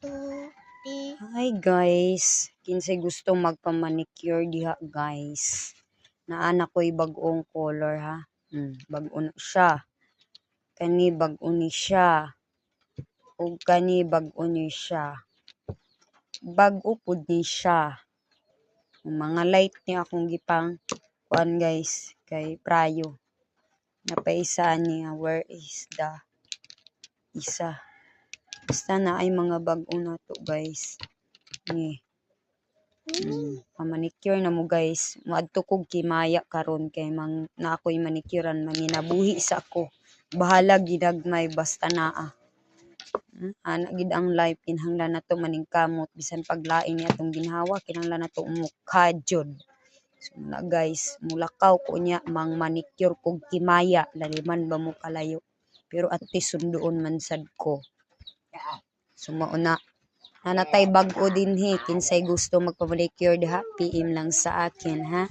Hi guys, kinsay gusto magpa-manicure diha guys. Naana ko'y bag-ong color ha. Bag-o na siya. Kani bag-o ni siya. Ug kani bag-o ni siya. Bag-o pud ni siya. Mga light ni akong gipang kuan guys kay prayo. Napaisa niya, where is the isa? Basta na ay mga bag-o na to guys. Ni. Pamanicure na mo guys. Muadto kog kimaya karon kay na ako'y manicurean manginabuhi sa ako. Bahala gidagmay basta naa. Ana gid ang life kinahanglan nato maning kamot bisan paglain ni atong ginhawa kinahanglan nato mukha jud. So na guys, mulakaw ko niya mang manicure kog kimaya laliman ba mo kalayo. Pero at least sunduon man sad ko. So mauna nanatay bag-o dinhi kinsay gusto magpa-manicure diha PM lang sa akin ha.